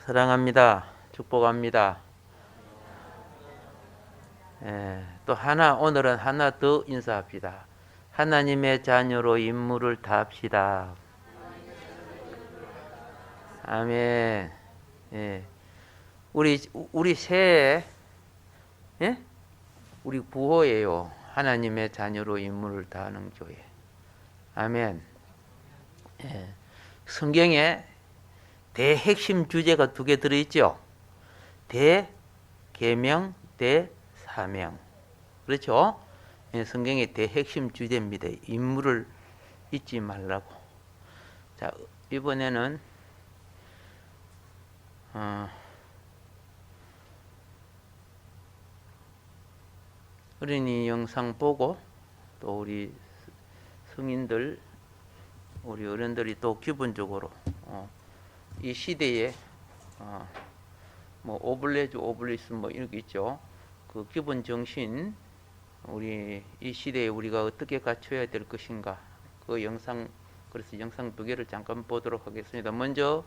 사랑합니다. 축복합니다. 또 오늘은 하나 더 인사합시다. 하나님의 자녀로 임무를 다합시다. 아멘. 우리 새해, 우리 구호예요. 하나님의 자녀로 임무를 다하는 교회. 아멘. 성경에 대핵심 주제가 2개 들어있죠. 대계명, 대사명. 그렇죠? 성경의 대핵심 주제입니다. 임무를 잊지 말라고. 자, 이번에는 어린이 영상 보고 또 우리 성인들, 우리 어른들이 또 기본적으로 이 시대에 뭐 오블레주 오블리스 뭐 이런 게 있죠. 그 기본 정신, 우리 이 시대에 우리가 어떻게 갖춰야 될 것인가, 그 영상, 그래서 영상 2개를 잠깐 보도록 하겠습니다. 먼저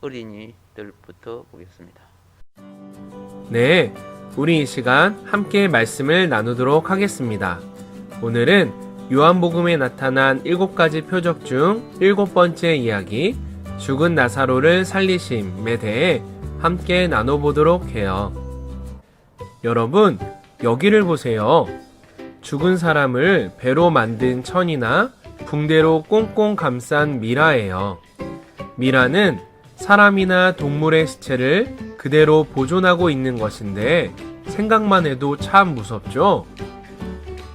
어린이들부터 보겠습니다. 네, 우리 이 시간 함께 말씀을 나누도록 하겠습니다. 오늘은 요한복음에 나타난 7가지 표적 중 7번째 이야기, 죽은 나사로를 살리심에 대해 함께 나눠보도록 해요. 여러분, 여기를 보세요. 죽은 사람을 배로 만든 천이나 붕대로 꽁꽁 감싼 미라예요. 미라는 사람이나 동물의 시체를 그대로 보존하고 있는 것인데 생각만 해도 참 무섭죠?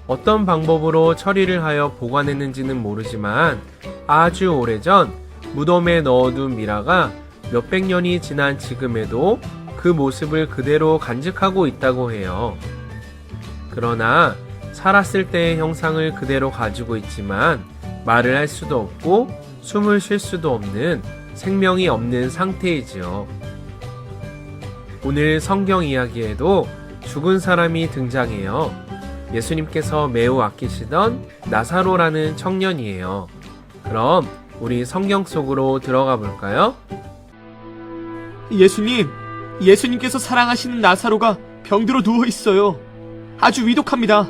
어떤 방법으로 처리를 하여 보관했는지는 모르지만 아주 오래전 무덤에 넣어둔 미라가 몇백 년이 지난 지금에도 그 모습을 그대로 간직하고 있다고 해요. 그러나 살았을 때의 형상을 그대로 가지고 있지만 말을 할 수도 없고 숨을 쉴 수도 없는 생명이 없는 상태이지요. 오늘 성경 이야기에도 죽은 사람이 등장해요. 예수님께서 매우 아끼시던 나사로라는 청년이에요. 그럼 우리 성경 속으로 들어가 볼까요? 예수님께서 사랑하시는 나사로가 병들어 누워 있어요. 아주 위독합니다.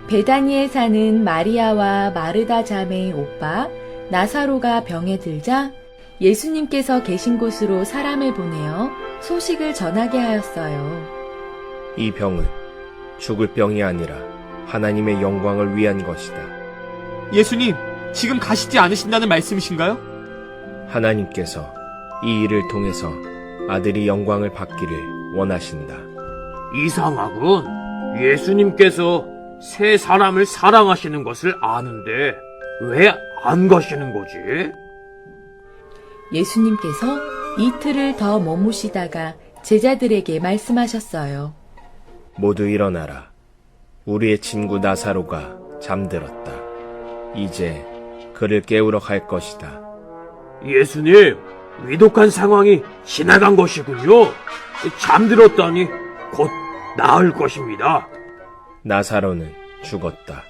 베다니에 사는 마리아와 마르다 자매의 오빠 나사로가 병에 들자 예수님께서 계신 곳으로 사람을 보내어 소식을 전하게 하였어요. 이 병은 죽을 병이 아니라 하나님의 영광을 위한 것이다. 예수님, 지금 가시지 않으신다는 말씀이신가요? 하나님께서 이 일을 통해서 아들이 영광을 받기를 원하신다. 이상하군. 예수님께서 새 사람을 사랑하시는 것을 아는데 왜 안 가시는 거지? 예수님께서 이틀을 더 머무시다가 제자들에게 말씀하셨어요. 모두 일어나라. 우리의 친구 나사로가 잠들었다. 이제 그를 깨우러 갈 것이다. 예수님, 위독한 상황이 지나간 것이군요. 잠들었다니 곧 나을 것입니다. 나사로는 죽었다.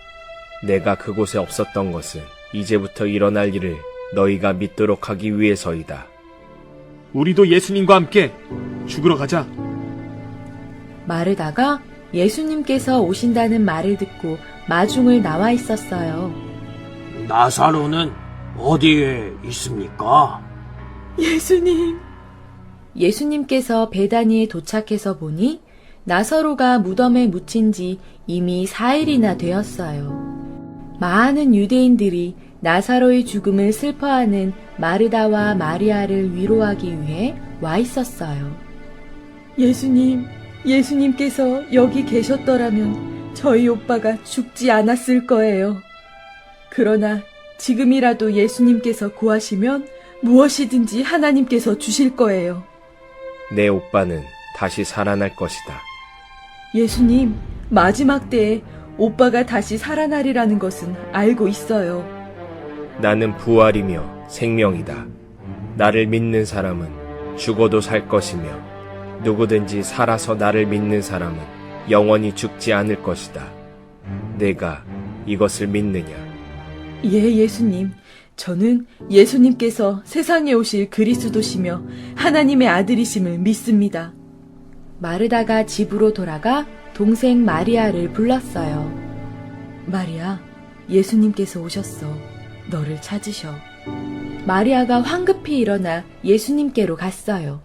내가 그곳에 없었던 것은 이제부터 일어날 일을 너희가 믿도록 하기 위해서이다. 우리도 예수님과 함께 죽으러 가자. 마르다가 예수님께서 오신다는 말을 듣고 마중을 나와 있었어요. 나사로는 어디에 있습니까? 예수님. 예수님께서 베다니에 도착해서 보니 나사로가 무덤에 묻힌 지 이미 4일이나 되었어요. 많은 유대인들이 나사로의 죽음을 슬퍼하는 마르다와 마리아를 위로하기 위해 와 있었어요. 예수님께서 여기 계셨더라면 저희 오빠가 죽지 않았을 거예요. 그러나 지금이라도 예수님께서 구하시면 무엇이든지 하나님께서 주실 거예요. 내 오빠는 다시 살아날 것이다. 예수님, 마지막 때에 오빠가 다시 살아나리라는 것은 알고 있어요. 나는 부활이며 생명이다. 나를 믿는 사람은 죽어도 살 것이며 누구든지 살아서 나를 믿는 사람은 영원히 죽지 않을 것이다. 내가 이것을 믿느냐? 예, 예수님. 저는 예수님께서 세상에 오실 그리스도시며 하나님의 아들이심을 믿습니다. 마르다가 집으로 돌아가 동생 마리아를 불렀어요. 마리아, 예수님께서 오셨어. 너를 찾으셔. 마리아가 황급히 일어나 예수님께로 갔어요.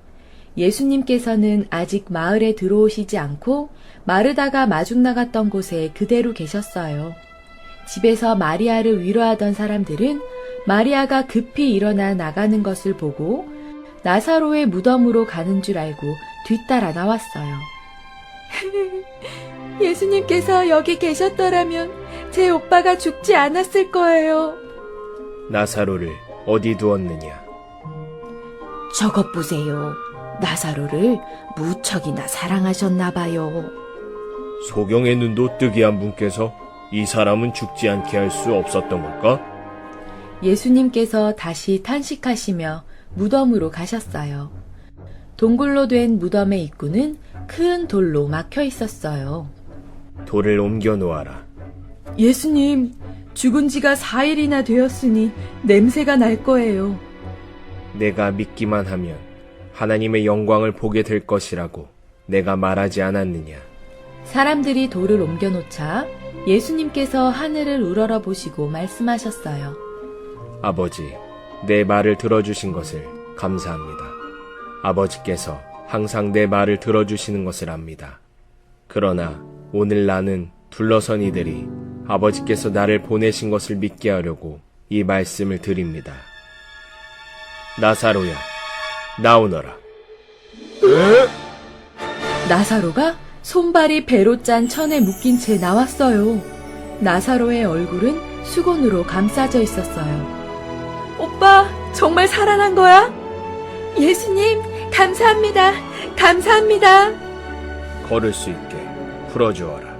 예수님께서는 아직 마을에 들어오시지 않고 마르다가 마중 나갔던 곳에 그대로 계셨어요. 집에서 마리아를 위로하던 사람들은 마리아가 급히 일어나 나가는 것을 보고 나사로의 무덤으로 가는 줄 알고 뒤따라 나왔어요. 예수님께서 여기 계셨더라면 제 오빠가 죽지 않았을 거예요. 나사로를 어디 두었느냐? 저것 보세요. 나사로를 무척이나 사랑하셨나 봐요. 소경의 눈도 뜨게 한 분께서 이 사람은 죽지 않게 할 수 없었던 걸까? 예수님께서 다시 탄식하시며 무덤으로 가셨어요. 동굴로 된 무덤의 입구는 큰 돌로 막혀 있었어요. 돌을 옮겨 놓아라. 예수님, 죽은 지가 4일이나 되었으니 냄새가 날 거예요. 내가 믿기만 하면 하나님의 영광을 보게 될 것이라고 내가 말하지 않았느냐? 사람들이 돌을 옮겨놓자 예수님께서 하늘을 우러러 보시고 말씀하셨어요. 아버지, 내 말을 들어주신 것을 감사합니다. 아버지께서 항상 내 말을 들어주시는 것을 압니다. 그러나 오늘 나는 둘러선 이들이 아버지께서 나를 보내신 것을 믿게 하려고 이 말씀을 드립니다. 나사로야, 나오너라. 나사로가 손발이 배로 짠 천에 묶인 채 나왔어요. 나사로의 얼굴은 수건으로 감싸져 있었어요. 오빠, 정말 살아난 거야? 예수님, 감사합니다. 감사합니다. 걸을 수 있게 풀어주어라.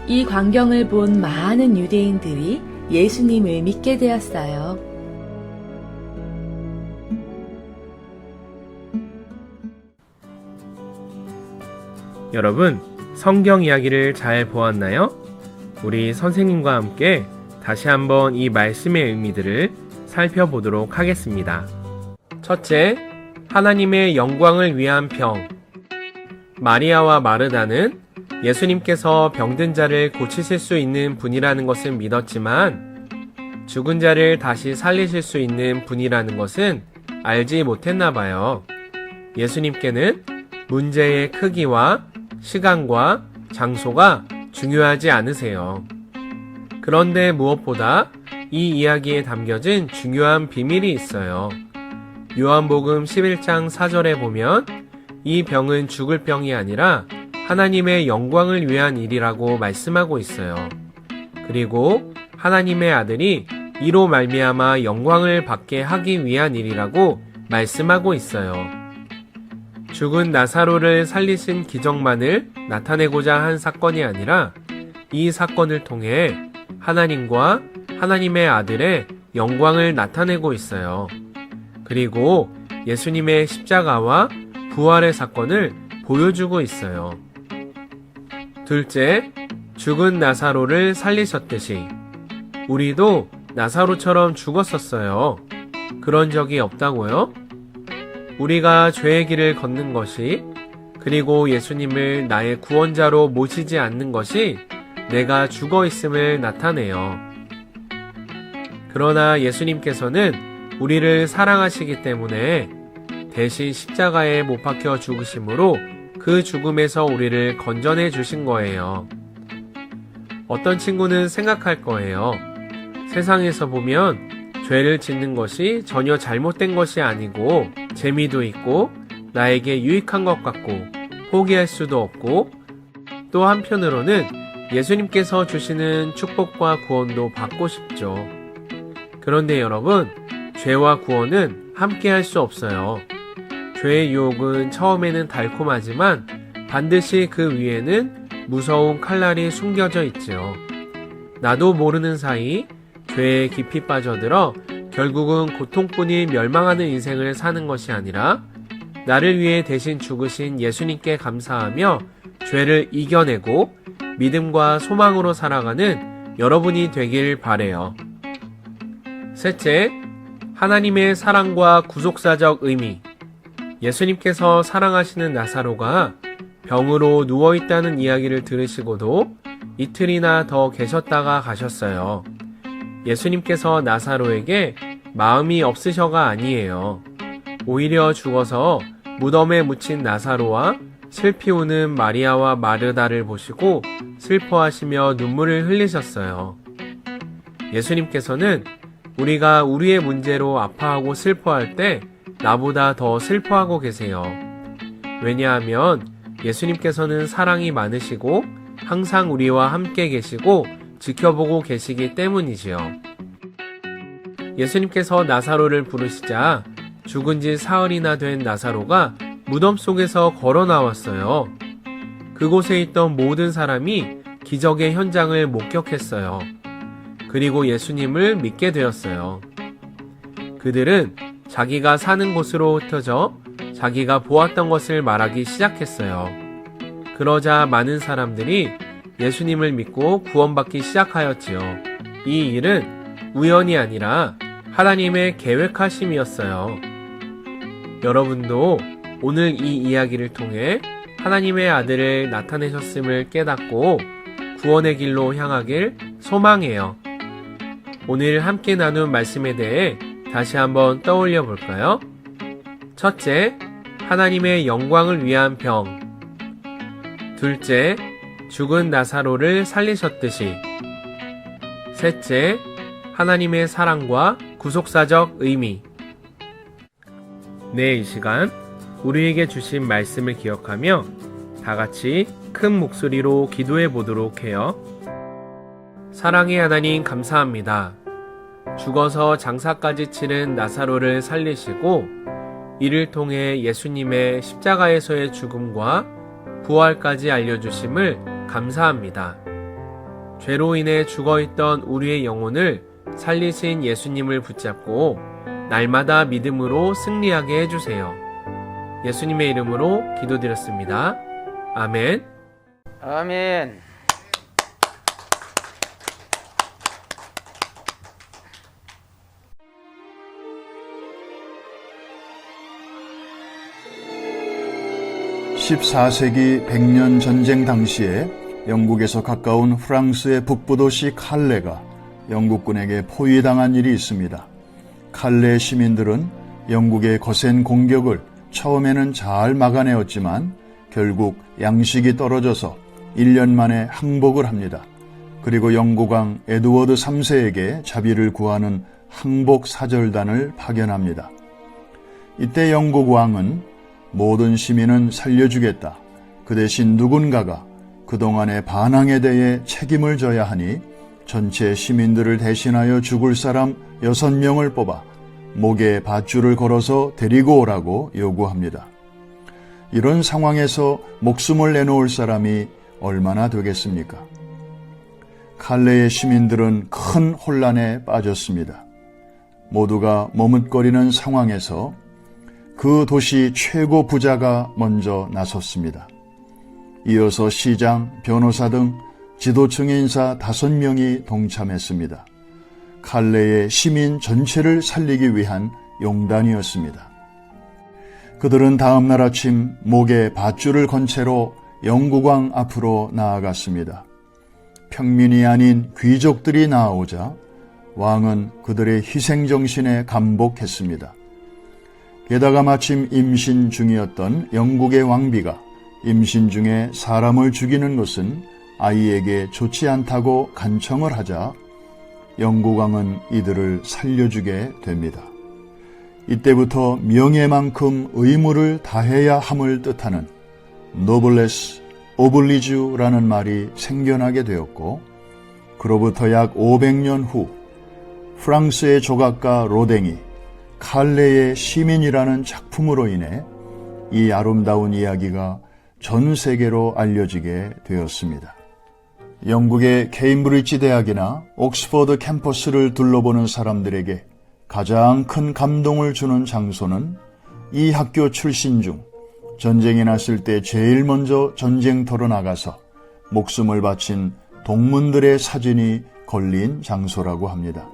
이 광경을 본 많은 유대인들이 예수님을 믿게 되었어요. 여러분, 성경 이야기를 잘 보았나요? 우리 선생님과 함께 다시 한번 이 말씀의 의미들을 살펴보도록 하겠습니다. 첫째, 하나님의 영광을 위한 병. 마리아와 마르다는 예수님께서 병든 자를 고치실 수 있는 분이라는 것은 믿었지만 죽은 자를 다시 살리실 수 있는 분이라는 것은 알지 못했나 봐요. 예수님께는 문제의 크기와 시간과 장소가 중요하지 않으세요. 그런데 무엇보다 이 이야기에 담겨진 중요한 비밀이 있어요. 요한복음 11장 4절에 보면 이 병은 죽을 병이 아니라 하나님의 영광을 위한 일이라고 말씀하고 있어요. 그리고 하나님의 아들이 이로 말미암아 영광을 받게 하기 위한 일이라고 말씀하고 있어요. 죽은 나사로를 살리신 기적만을 나타내고자 한 사건이 아니라 이 사건을 통해 하나님과 하나님의 아들의 영광을 나타내고 있어요. 그리고 예수님의 십자가와 부활의 사건을 보여주고 있어요. 둘째, 죽은 나사로를 살리셨듯이 우리도 나사로처럼 죽었었어요. 그런 적이 없다고요? 우리가 죄의 길을 걷는 것이, 그리고 예수님을 나의 구원자로 모시지 않는 것이 내가 죽어 있음을 나타내요. 그러나 예수님께서는 우리를 사랑하시기 때문에 대신 십자가에 못 박혀 죽으심으로 그 죽음에서 우리를 건져내 주신 거예요. 어떤 친구는 생각할 거예요. 세상에서 보면 죄를 짓는 것이 전혀 잘못된 것이 아니고 재미도 있고 나에게 유익한 것 같고 포기할 수도 없고 또 한편으로는 예수님께서 주시는 축복과 구원도 받고 싶죠. 그런데 여러분, 죄와 구원은 함께 할 수 없어요. 죄의 유혹은 처음에는 달콤하지만 반드시 그 위에는 무서운 칼날이 숨겨져 있지요. 나도 모르는 사이 죄에 깊이 빠져들어 결국은 고통뿐이 멸망하는 인생을 사는 것이 아니라 나를 위해 대신 죽으신 예수님께 감사하며 죄를 이겨내고 믿음과 소망으로 살아가는 여러분이 되길 바래요. 셋째, 하나님의 사랑과 구속사적 의미. 예수님께서 사랑하시는 나사로가 병으로 누워있다는 이야기를 들으시고도 이틀이나 더 계셨다가 가셨어요. 예수님께서 나사로에게 마음이 없으셔가 아니에요. 오히려 죽어서 무덤에 묻힌 나사로와 슬피 우는 마리아와 마르다를 보시고 슬퍼하시며 눈물을 흘리셨어요. 예수님께서는 우리가 우리의 문제로 아파하고 슬퍼할 때 나보다 더 슬퍼하고 계세요. 왜냐하면 예수님께서는 사랑이 많으시고 항상 우리와 함께 계시고 지켜보고 계시기 때문이지요. 예수님께서 나사로를 부르시자 죽은 지 사흘이나 된 나사로가 무덤 속에서 걸어 나왔어요. 그곳에 있던 모든 사람이 기적의 현장을 목격했어요. 그리고 예수님을 믿게 되었어요. 그들은 자기가 사는 곳으로 흩어져 자기가 보았던 것을 말하기 시작했어요. 그러자 많은 사람들이 예수님을 믿고 구원받기 시작하였지요. 이 일은 우연이 아니라 하나님의 계획하심이었어요. 여러분도 오늘 이 이야기를 통해 하나님의 아들을 나타내셨음을 깨닫고 구원의 길로 향하길 소망해요. 오늘 함께 나눈 말씀에 대해 다시 한번 떠올려 볼까요? 첫째, 하나님의 영광을 위한 병. 둘째, 죽은 나사로를 살리셨듯이. 셋째, 하나님의 사랑과 구속사적 의미. 네, 이 시간 우리에게 주신 말씀을 기억하며 다 같이 큰 목소리로 기도해 보도록 해요. 사랑의 하나님 감사합니다. 죽어서 장사까지 치른 나사로를 살리시고 이를 통해 예수님의 십자가에서의 죽음과 부활까지 알려주심을 감사합니다. 죄로 인해 죽어있던 우리의 영혼을 살리신 예수님을 붙잡고 날마다 믿음으로 승리하게 해주세요. 예수님의 이름으로 기도드렸습니다. 아멘. 아멘. (14세기) 백년 전쟁 당시에 영국에서 가까운 프랑스의 북부 도시 칼레가 영국군에게 포위당한 일이 있습니다. 칼레 시민들은 영국의 거센 공격을 처음에는 잘 막아내었지만 결국 양식이 떨어져서 1년 만에 항복을 합니다. 그리고 영국 왕 에드워드 3세에게 자비를 구하는 항복 사절단을 파견합니다. 이때 영국 왕은 모든 시민은 살려주겠다. 그 대신 누군가가 그동안의 반항에 대해 책임을 져야 하니 전체 시민들을 대신하여 죽을 사람 6명을 뽑아 목에 밧줄을 걸어서 데리고 오라고 요구합니다. 이런 상황에서 목숨을 내놓을 사람이 얼마나 되겠습니까? 칼레의 시민들은 큰 혼란에 빠졌습니다. 모두가 머뭇거리는 상황에서 그 도시 최고 부자가 먼저 나섰습니다. 이어서 시장, 변호사 등 지도층의 인사 5명이 동참했습니다. 칼레의 시민 전체를 살리기 위한 용단이었습니다. 그들은 다음 날 아침 목에 밧줄을 건 채로 영국왕 앞으로 나아갔습니다. 평민이 아닌 귀족들이 나아오자 왕은 그들의 희생정신에 감복했습니다. 게다가 마침 임신 중이었던 영국의 왕비가 임신 중에 사람을 죽이는 것은 아이에게 좋지 않다고 간청을 하자 영국 왕은 이들을 살려주게 됩니다. 이때부터 명예만큼 의무를 다해야 함을 뜻하는 노블레스 오블리주라는 말이 생겨나게 되었고, 그로부터 약 500년 후 프랑스의 조각가 로댕이 칼레의 시민이라는 작품으로 인해 이 아름다운 이야기가 전 세계로 알려지게 되었습니다. 영국의 케임브리지 대학이나 옥스퍼드 캠퍼스를 둘러보는 사람들에게 가장 큰 감동을 주는 장소는 이 학교 출신 중 전쟁이 났을 때 제일 먼저 전쟁터로 나가서 목숨을 바친 동문들의 사진이 걸린 장소라고 합니다.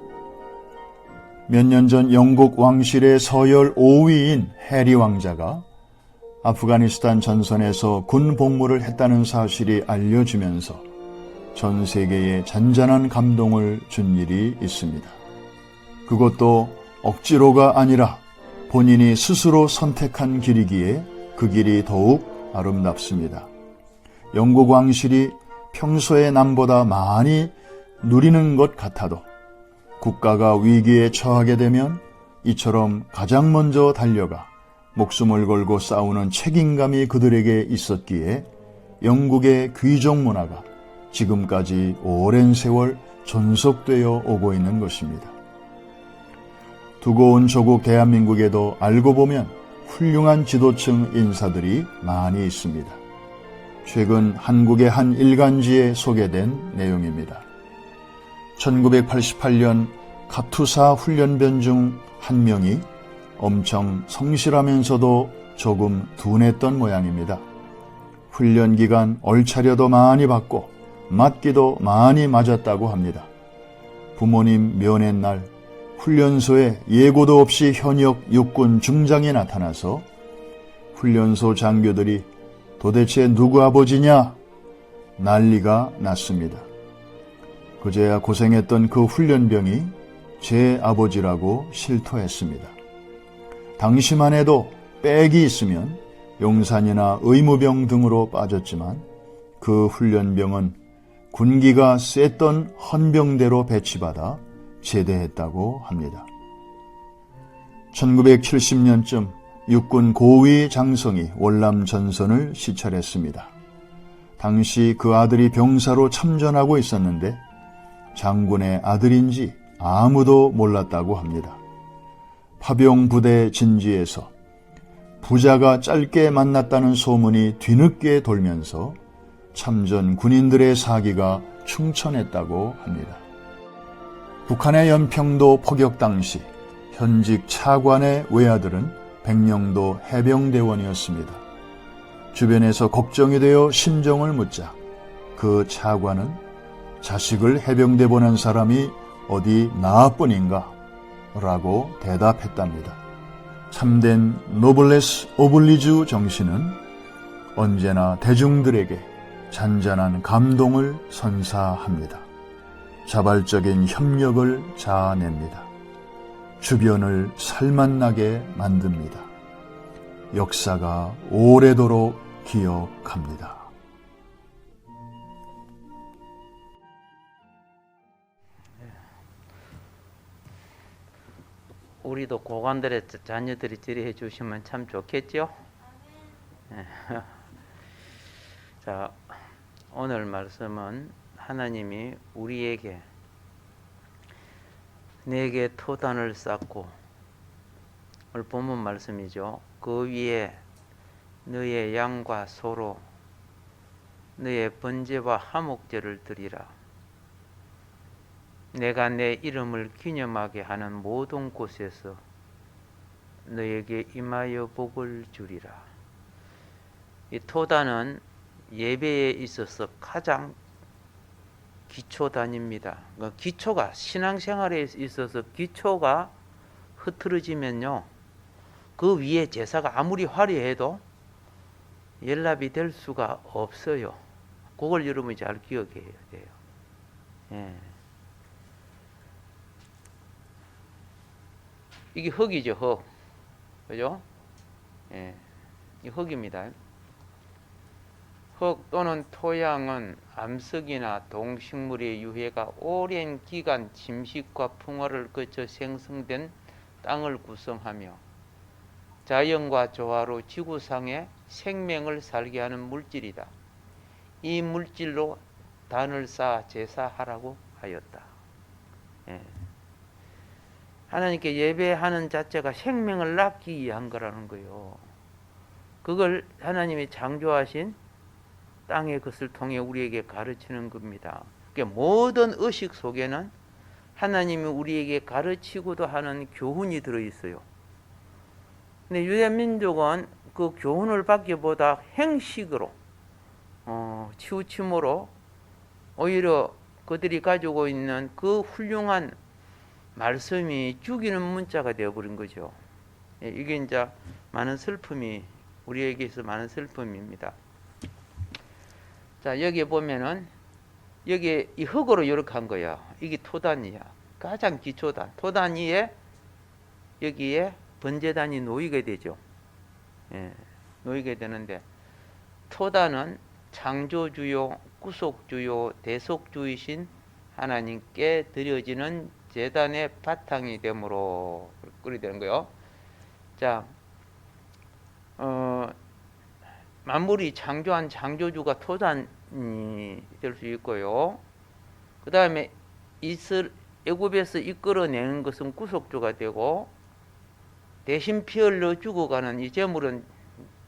몇 년 전 영국 왕실의 서열 5위인 해리 왕자가 아프가니스탄 전선에서 군 복무를 했다는 사실이 알려지면서 전 세계에 잔잔한 감동을 준 일이 있습니다. 그것도 억지로가 아니라 본인이 스스로 선택한 길이기에 그 길이 더욱 아름답습니다. 영국 왕실이 평소에 남보다 많이 누리는 것 같아도 국가가 위기에 처하게 되면 이처럼 가장 먼저 달려가 목숨을 걸고 싸우는 책임감이 그들에게 있었기에 영국의 귀족 문화가 지금까지 오랜 세월 존속되어 오고 있는 것입니다. 두고 온 조국 대한민국에도 알고 보면 훌륭한 지도층 인사들이 많이 있습니다. 최근 한국의 한 일간지에 소개된 내용입니다. 1988년 카투사 훈련병 중 한 명이 엄청 성실하면서도 조금 둔했던 모양입니다. 훈련 기간 얼차려도 많이 받고 맞기도 많이 맞았다고 합니다. 부모님 면회날 훈련소에 예고도 없이 현역 육군 중장이 나타나서 훈련소 장교들이 도대체 누구 아버지냐 난리가 났습니다. 그제야 고생했던 그 훈련병이 제 아버지라고 실토했습니다. 당시만 해도 백이 있으면 용산이나 의무병 등으로 빠졌지만 그 훈련병은 군기가 셌던 헌병대로 배치받아 제대했다고 합니다. 1970년쯤 육군 고위 장성이 월남 전선을 시찰했습니다. 당시 그 아들이 병사로 참전하고 있었는데 장군의 아들인지 아무도 몰랐다고 합니다. 파병 부대 진지에서 부자가 짧게 만났다는 소문이 뒤늦게 돌면서 참전 군인들의 사기가 충천했다고 합니다. 북한의 연평도 포격 당시 현직 차관의 외아들은 백령도 해병대원이었습니다. 주변에서 걱정이 되어 심정을 묻자 그 차관은 자식을 해병대 보낸 사람이 어디 나뿐인가? 라고 대답했답니다. 참된 노블레스 오블리주 정신은 언제나 대중들에게 잔잔한 감동을 선사합니다. 자발적인 협력을 자아냅니다. 주변을 살맛나게 만듭니다. 역사가 오래도록 기억합니다. 우리도 고관들의 자녀들이 저리 해주시면 참 좋겠죠? 자, 오늘 말씀은 하나님이 우리에게 내게 토단을 쌓고 오늘 본문 말씀이죠. 그 위에 너의 양과 소로 너의 번제와 화목제를 드리라. 내가 내 이름을 기념하게 하는 모든 곳에서 너에게 임하여 복을 주리라. 이 토단은 예배에 있어서 가장 기초단입니다. 그러니까 기초가 신앙생활에 있어서 기초가 흐트러지면요, 그 위에 제사가 아무리 화려해도 연락이 될 수가 없어요. 그걸 여러분이 잘 기억해야 돼요. 예. 이게 흙이죠, 흙. 그죠? 예. 이 흙입니다. 흙 또는 토양은 암석이나 동식물의 유해가 오랜 기간 침식과 풍화를 거쳐 생성된 땅을 구성하며 자연과 조화로 지구상에 생명을 살게 하는 물질이다. 이 물질로 단을 쌓아 제사하라고 하였다. 예. 하나님께 예배하는 자체가 생명을 낳기 위한 거라는 거예요. 그걸 하나님이 창조하신 땅의 것을 통해 우리에게 가르치는 겁니다. 그러니까 모든 의식 속에는 하나님이 우리에게 가르치고도 하는 교훈이 들어있어요. 근데 유대민족은 그 교훈을 받기보다 행식으로 치우침으로 오히려 그들이 가지고 있는 그 훌륭한 말씀이 죽이는 문자가 되어버린 거죠. 예, 이게 이제 많은 슬픔이 우리에게 있어 많은 슬픔입니다. 자, 여기에 보면은 여기에 이 흙으로 이렇게 한 거야. 이게 토단이야. 가장 기초다. 토단 위에 여기에 번제단이 놓이게 되죠. 예, 놓이게 되는데 토단은 창조주요, 구속주요, 대속주이신 하나님께 드려지는 제단의 바탕이 되므로 그리 되는 거요. 자, 만물이 창조한 창조주가 토단이 될 수 있고요. 그 다음에 애굽에서 이끌어내는 것은 구속주가 되고, 대신 피 흘려 죽어가는 이 제물은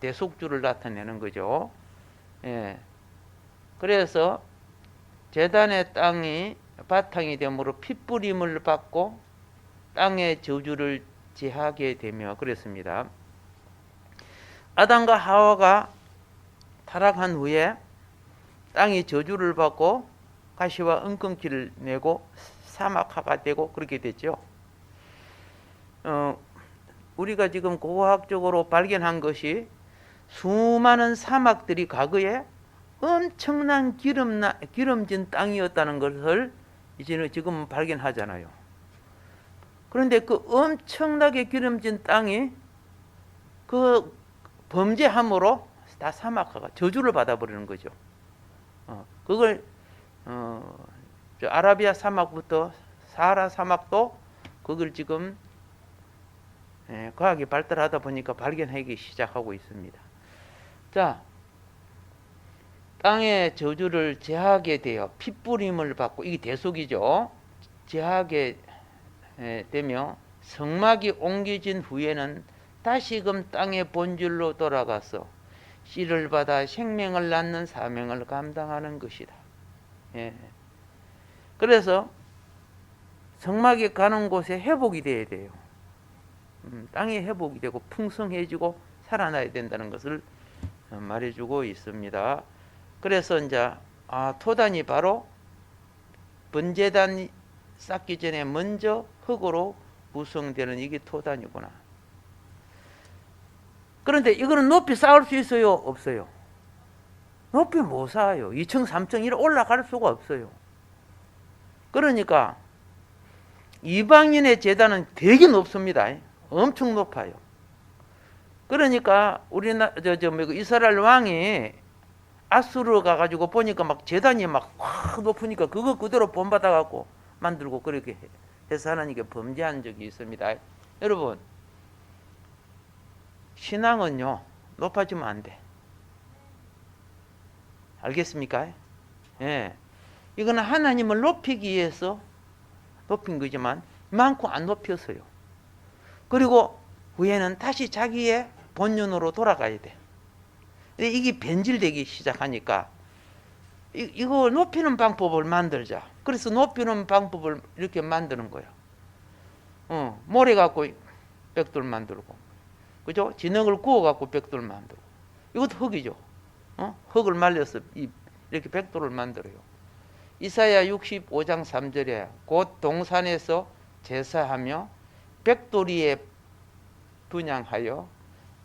대속주를 나타내는 거죠. 예. 그래서 제단의 땅이 바탕이 되므로 핏부림을 받고 땅의 저주를 제하게 되며 그랬습니다. 아담과 하와가 타락한 후에 땅이 저주를 받고 가시와 엉겅퀴를 내고 사막화가 되고 그렇게 됐죠. 우리가 지금 고고학적으로 발견한 것이 수많은 사막들이 과거에 엄청난 기름진 땅이었다는 것을 이제는 지금 발견하잖아요. 그런데 그 엄청나게 기름진 땅이 그 범죄함으로 다 사막화가 저주를 받아버리는 거죠. 그걸 저 아라비아 사막부터 사하라 사막도 그걸 지금 과학이 발달하다 보니까 발견하기 시작하고 있습니다. 자, 땅의 저주를 제하게 되어 핏부림을 받고, 이게 대속이죠. 제하게 되며 성막이 옮겨진 후에는 다시금 땅의 본질로 돌아가서 씨를 받아 생명을 낳는 사명을 감당하는 것이다. 예. 그래서 성막이 가는 곳에 회복이 돼야 돼요. 땅이 회복이 되고 풍성해지고 살아나야 된다는 것을 말해주고 있습니다. 그래서 이제 토단이 바로 번제단 쌓기 전에 먼저 흙으로 구성되는 이게 토단이구나. 그런데 이거는 높이 쌓을 수 있어요? 없어요? 높이 못 쌓아요. 2층, 3층 이렇게 올라갈 수가 없어요. 그러니까 이방인의 제단은 되게 높습니다. 엄청 높아요. 그러니까 이스라엘 왕이 아수르 가가지고 보니까 막 제단이 막 확 높으니까 그거 그대로 본받아 갖고 만들고 그렇게 해서 하나님께 범죄한 적이 있습니다. 여러분, 신앙은요 높아지면 안 돼. 알겠습니까? 예. 이거는 하나님을 높이기 위해서 높인 거지만 많고 안 높였어요. 그리고 후에는 다시 자기의 본연으로 돌아가야 돼. 이게 변질되기 시작하니까 이거 높이는 방법을 만들자. 그래서 높이는 방법을 이렇게 만드는 거예요. 모래 갖고 벽돌 만들고, 그죠? 진흙을 구워 갖고 벽돌 만들고, 이것도 흙이죠. 흙을 말려서 이렇게 벽돌을 만들어요. 이사야 65장 3절에 곧 동산에서 제사하며 벽돌 위에 분향하여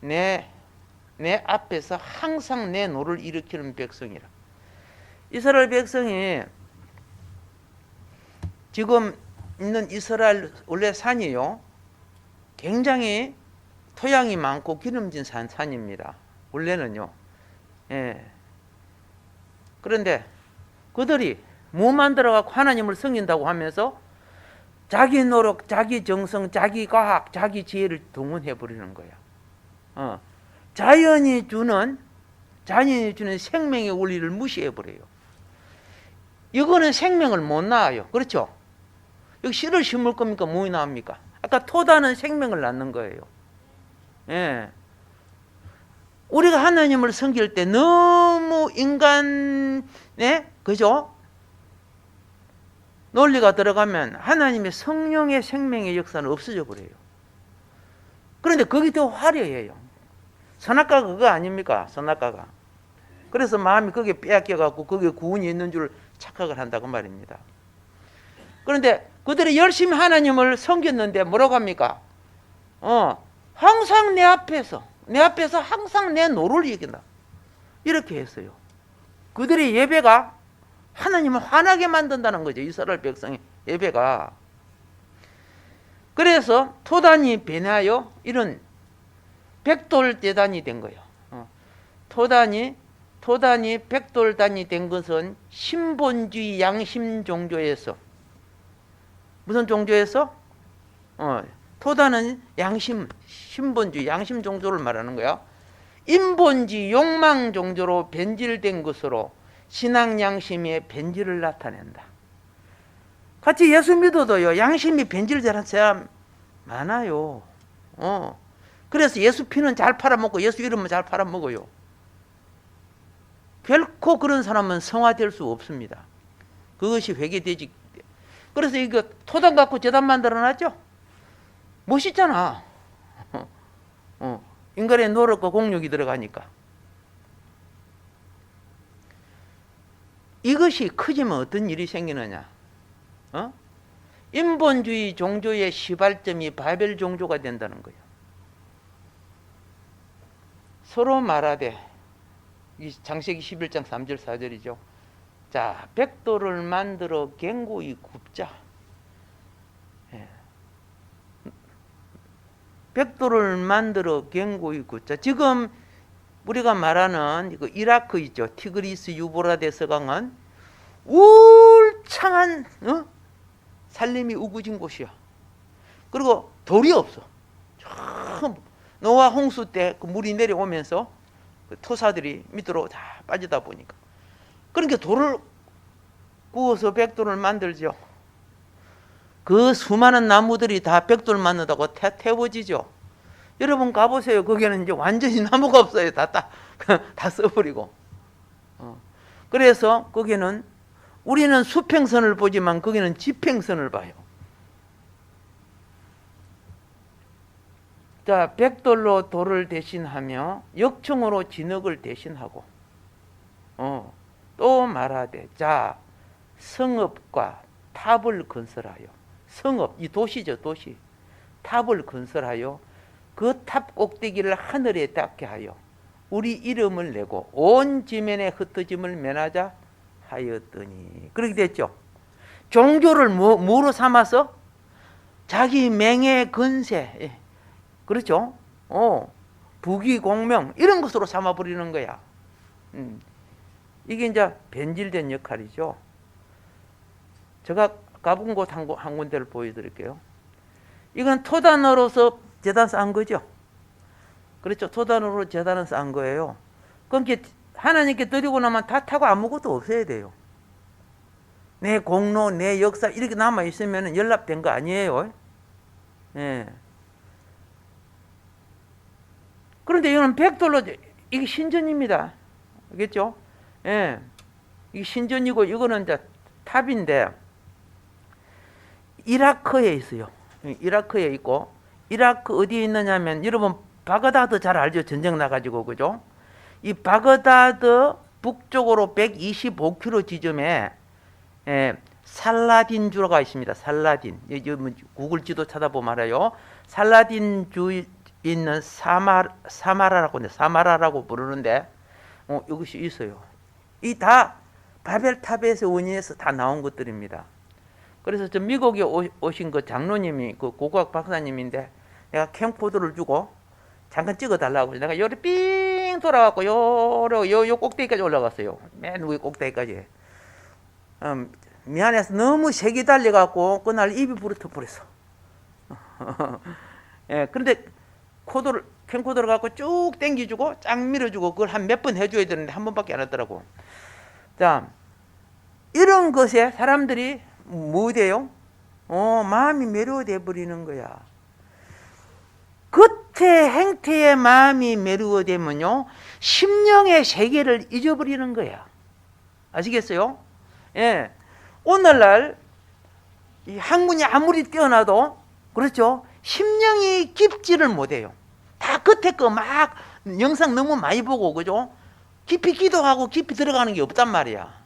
내 앞에서 항상 내 노를 일으키는 백성이라. 이스라엘 백성이 지금 있는 이스라엘 원래 산이요 굉장히 토양이 많고 기름진 산입니다. 원래는요. 예. 그런데 그들이 뭐 만들어갖고 하나님을 섬긴다고 하면서 자기 노력, 자기 정성, 자기 과학, 자기 지혜를 동원해버리는 거야. 자연이 주는 생명의 원리를 무시해버려요. 이거는 생명을 못 낳아요. 그렇죠? 여기 씨를 심을 겁니까? 뭐 나옵니까? 아까 토다는 생명을 낳는 거예요. 예. 우리가 하나님을 섬길 때 너무 인간의, 그죠? 논리가 들어가면 하나님의 성령의 생명의 역사는 없어져 버려요. 그런데 그게 더 화려해요. 선악과가 그거 아닙니까? 선악과가. 그래서 마음이 거기에 빼앗겨갖고 거기에 구원이 있는 줄 착각을 한다고 말입니다. 그런데 그들이 열심히 하나님을 섬겼는데 뭐라고 합니까? 항상 내 앞에서 항상 내 노를 이긴다. 이렇게 했어요. 그들의 예배가 하나님을 화나게 만든다는 거죠. 이스라엘 백성의 예배가. 그래서 토단이 변하여 이런 백돌대단이 된 거예요. 토단이 백돌단이 된 것은 신본주의 양심 종교에서, 무슨 종교에서? 토단은 양심, 신본주의 양심 종교를 말하는 거야. 인본주의 욕망 종교로 변질된 것으로 신앙 양심의 변질을 나타낸다. 같이 예수 믿어도요, 양심이 변질되는 사람 많아요. 그래서 예수 피는 잘 팔아먹고 예수 이름은 잘 팔아먹어요. 결코 그런 사람은 성화될 수 없습니다. 그것이 회개되지. 그래서 이거 토단 갖고 제단 만들어놨죠? 멋있잖아. 인간의 노력과 공력이 들어가니까. 이것이 커지면 어떤 일이 생기느냐? 인본주의 종교의 시발점이 바벨 종교가 된다는 거예요. 서로 말하되, 이 창세기 11장 3절 4절이죠. 자, 백도를 만들어 견고히 굽자. 백도를 만들어 견고히 굽자. 지금 우리가 말하는 그 이라크 있죠. 티그리스 유보라데 서강은 울창한 산림이 우거진 곳이야. 그리고 돌이 없어. 노아 홍수 때 그 물이 내려오면서 그 토사들이 밑으로 다 빠지다 보니까, 그러니까 돌을 구워서 백돌을 만들죠. 그 수많은 나무들이 다 백돌 만든다고 태워지죠. 여러분 가보세요. 거기는 이제 완전히 나무가 없어요. 다 써버리고. 그래서 거기는, 우리는 수평선을 보지만 거기는 지평선을 봐요. 자, 백돌로 돌을 대신하며 역청으로 진흙을 대신하고, 또 말하되, 자, 성읍과 탑을 건설하여, 성읍, 이 도시죠, 도시. 탑을 건설하여 그 탑 꼭대기를 하늘에 닿게 하여 우리 이름을 내고 온 지면에 흩어짐을 면하자 하였더니. 그렇게 됐죠. 종교를 뭐로 삼아서? 자기 명예 건세, 그렇죠? 부귀 공명 이런 것으로 삼아버리는 거야. 이게 이제 변질된 역할이죠. 제가 가본 곳 한 군데를 보여드릴게요. 이건 토단으로서 제단 쌓은 거죠. 그렇죠. 토단으로 제단을 쌓은 거예요. 그러니까 하나님께 드리고 나면 다 타고 아무것도 없어야 돼요. 내 공로, 내 역사 이렇게 남아 있으면 연락된 거 아니에요. 예. 그런데 이거는 백돌로, 이게 신전입니다. 알겠죠? 예. 이게 신전이고 이거는 이제 탑인데, 이라크에 있어요. 이라크에 있고, 이라크 어디에 있느냐면, 여러분 바그다드 잘 알죠? 전쟁 나가지고, 그죠? 이 바그다드 북쪽으로 125km 지점에 살라딘 주가 있습니다. 살라딘. 구글 지도 찾아보면 알아요. 살라딘 주 있는 사마라라고 부르는데, 이것이 있어요. 이 다 바벨탑에서 원인해서 다 나온 것들입니다. 그래서 저 미국에 오신 그 장로님이, 그 고고학 박사님인데, 내가 캠코더를 주고 잠깐 찍어달라고. 내가 요리 삥 돌아갖고 요 꼭대기까지 올라갔어요. 맨 위에 꼭대기까지. 미안해서 너무 색이 달려갖고 그날 입이 부르터 버렸어. 예, 그런데 캠코더를 갖고 쭉 당겨주고 쫙 밀어주고 그걸 한 몇 번 해줘야 되는데 한 번밖에 안 했더라고. 자, 이런 것에 사람들이 뭐 돼요? 마음이 매료돼 버리는 거야. 겉의 행태에 마음이 매료되면요, 심령의 세계를 잊어버리는 거야. 아시겠어요? 예. 오늘날 이 학문이 아무리 뛰어나도, 그렇죠? 심령이 깊지를 못해요. 다 겉에 거 막 영상 너무 많이 보고, 그죠? 깊이 기도하고 깊이 들어가는 게 없단 말이야.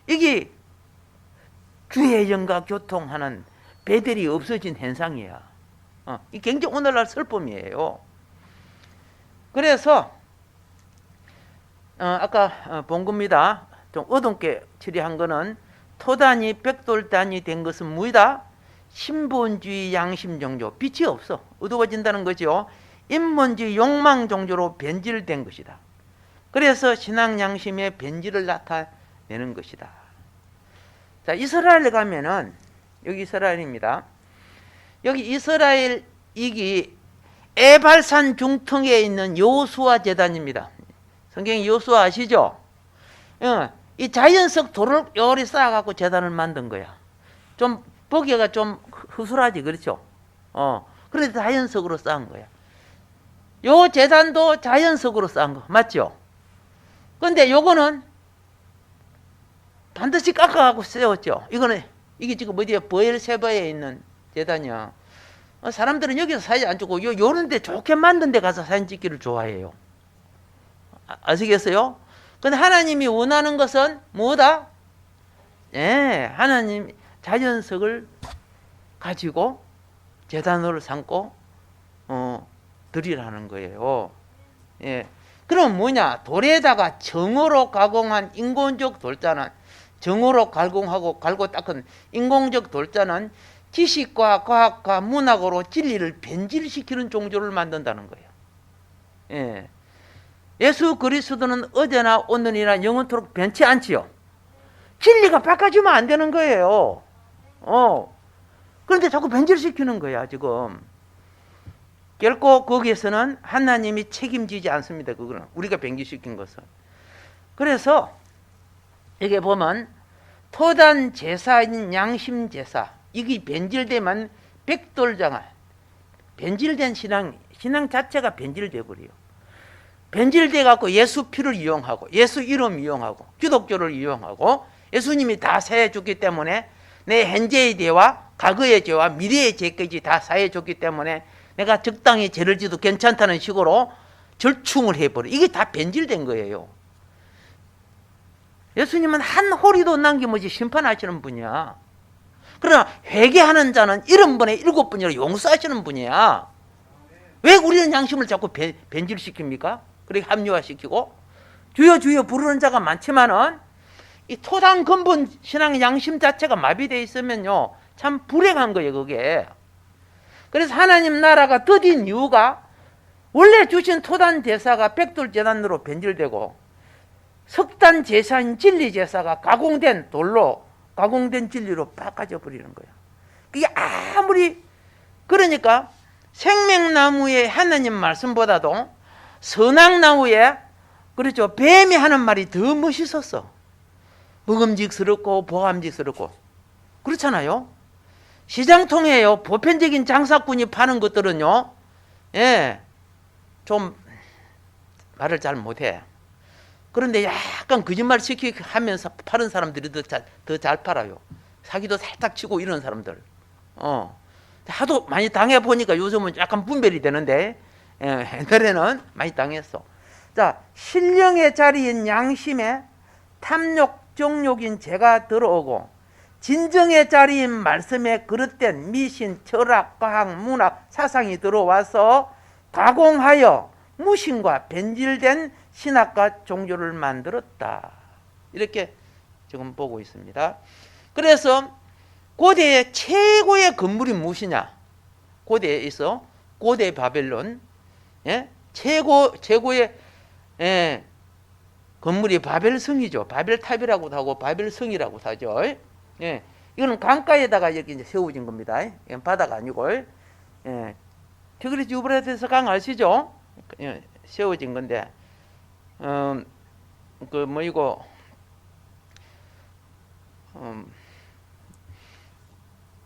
이게 주의 영과 교통하는 배들이 없어진 현상이야. 이 굉장히 오늘날 슬픔이에요. 그래서 아까 본 겁니다. 좀 어둡게 처리한 거는 토단이 백돌단이 된 것은 무이다. 신본주의 양심 종교, 빛이 없어. 어두워진다는 거죠. 인본주의 욕망 종교로 변질된 것이다. 그래서 신앙 양심의 변질을 나타내는 것이다. 자, 이스라엘에 가면은 여기 이스라엘입니다. 여기 이스라엘 이기 에발산 중턱에 있는 여호수아 제단입니다. 성경에 여호수아 아시죠? 이 자연석 돌을 요리 쌓아갖고 제단을 만든 거야. 좀 보기가 좀 허술하지, 그렇죠? 그런데 자연석으로 쌓은 거야. 요 제단도 자연석으로 쌓은 거 맞죠? 근데 요거는 반드시 깎아갖고 세웠죠. 이게 지금 어디에 브엘세바에 있는 제단이야. 사람들은 여기서 사진 안 찍고 요런 데 좋게 만든 데 가서 사진 찍기를 좋아해요. 아시겠어요? 근데 하나님이 원하는 것은 뭐다? 하나님 자연석을 가지고 제단으로 삼고 드리라는 거예요. 그럼 뭐냐? 돌에다가 정으로 가공한 인공적 돌자는, 정으로 갈고 닦은 인공적 돌자는 지식과 과학과 문학으로 진리를 변질시키는 종교를 만든다는 거예요. 예수 그리스도는 어제나 오늘이나 영원토록 변치 않지요. 진리가 바꿔주면 안 되는 거예요. 그런데 자꾸 변질시키는 거야, 지금. 결코 거기에서는 하나님이 책임지지 않습니다. 그거는 우리가 변질시킨 것은. 그래서 여기 보면 토단 제사인 양심 제사, 이게 변질되면 백돌장아, 변질된 신앙 자체가 변질돼 버려요. 변질돼 갖고 예수 피를 이용하고 예수 이름 이용하고 기독교를 이용하고 예수님이 다 사해 줬기 때문에 내 현재의 죄와 과거의 죄와 미래의 죄까지 다 사해 줬기 때문에 내가 적당히 죄를 지도 괜찮다는 식으로 절충을 해버려. 이게 다 변질된 거예요. 예수님은 한 호리도 남김없이 심판하시는 분이야. 그러나 회개하는 자는 70번에 7번이라 용서하시는 분이야. 왜 우리는 양심을 자꾸 변질시킵니까? 그렇게 합리화시키고 주여 주여 부르는 자가 많지만은 이 토단 근본 신앙 양심 자체가 마비되어 있으면요 참 불행한 거예요, 그게. 그래서 하나님 나라가 더딘 이유가 원래 주신 토단 제사가 백돌 제단으로 변질되고 석단 제사인 진리 제사가 가공된 돌로 가공된 진리로 바꿔져 버리는 거야. 그게 아무리 그러니까 생명나무의 하나님 말씀보다도 선악나무에 그렇죠 뱀이 하는 말이 더 멋있었어. 먹음직스럽고 보암직스럽고 그렇잖아요. 시장통에요 보편적인 장사꾼이 파는 것들은요 좀 말을 잘 못해. 그런데 약간 거짓말 시키게 하면서 파는 사람들이 더 잘 팔아요. 사기도 살짝 치고 이런 사람들. 하도 많이 당해보니까 요즘은 약간 분별이 되는데 옛날에는 많이 당했어. 자, 신령의 자리인 양심에 탐욕, 정욕인 죄가 들어오고 진정의 자리인 말씀에 그릇된 미신, 철학, 과학, 문학, 사상이 들어와서 가공하여 무신과 변질된 신학과 종교를 만들었다. 이렇게 지금 보고 있습니다. 그래서 고대의 최고의 건물이 무엇이냐? 고대에 있어 고대 바벨론 최고의 건물이 바벨성이죠. 바벨탑이라고도 하고 바벨성이라고도 하죠. 이거는 강가에다가 이렇게 이제 세워진 겁니다. 이건 바다가 아니고 티그리스 유브라데스 강 아시죠? 세워진 건데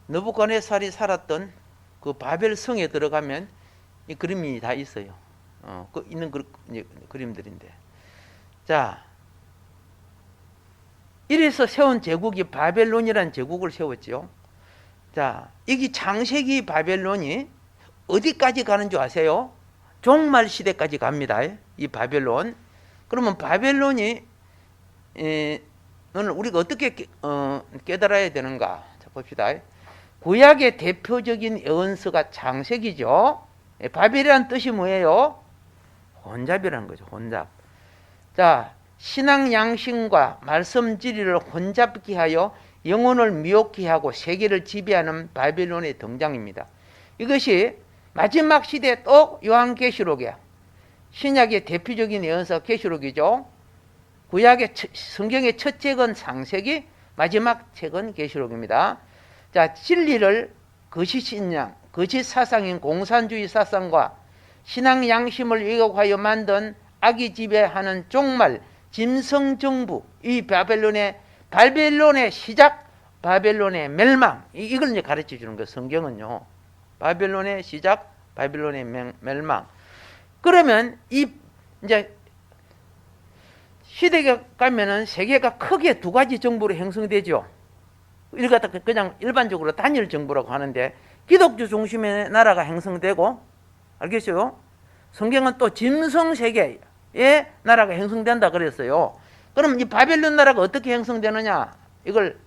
느부갓네살이 살았던 그 바벨성에 들어가면 이 그림이 다 있어요. 있는 그림들인데. 자, 이래서 세운 제국이 바벨론이라는 제국을 세웠죠. 자, 이게 창세기 바벨론이 어디까지 가는 줄 아세요? 종말 시대까지 갑니다. 이 바벨론. 그러면 바벨론이 우리가 어떻게 깨달아야 되는가? 자, 봅시다. 구약의 대표적인 예언서가 창세기죠. 바벨이라는 뜻이 뭐예요? 혼잡이라는 거죠. 혼잡. 자, 신앙 양심과 말씀 진리를 혼잡케 하여 영혼을 미혹케 하고 세계를 지배하는 바벨론의 등장입니다. 이것이 마지막 시대 또 요한계시록이야. 신약의 대표적인 예언서 계시록이죠. 구약의 성경의 첫 책은 창세기, 마지막 책은 계시록입니다. 자, 진리를 거짓 신앙, 거짓 사상인 공산주의 사상과 신앙 양심을 왜곡하여 만든 악이 지배하는 종말 짐승 정부, 이 바벨론의 시작, 바벨론의 멸망, 이걸 이제 가르쳐 주는 거예요. 성경은요. 바벨론의 시작, 바벨론의 멸망. 그러면 이제 시대가 가면은 세계가 크게 두 가지 정부로 형성되죠. 이걸 갖다 그냥 일반적으로 단일 정부라고 하는데, 기독교 중심의 나라가 형성되고, 알겠어요? 성경은 또 짐승 세계의 나라가 형성된다 그랬어요. 그럼 이 바벨론 나라가 어떻게 형성되느냐? 이걸,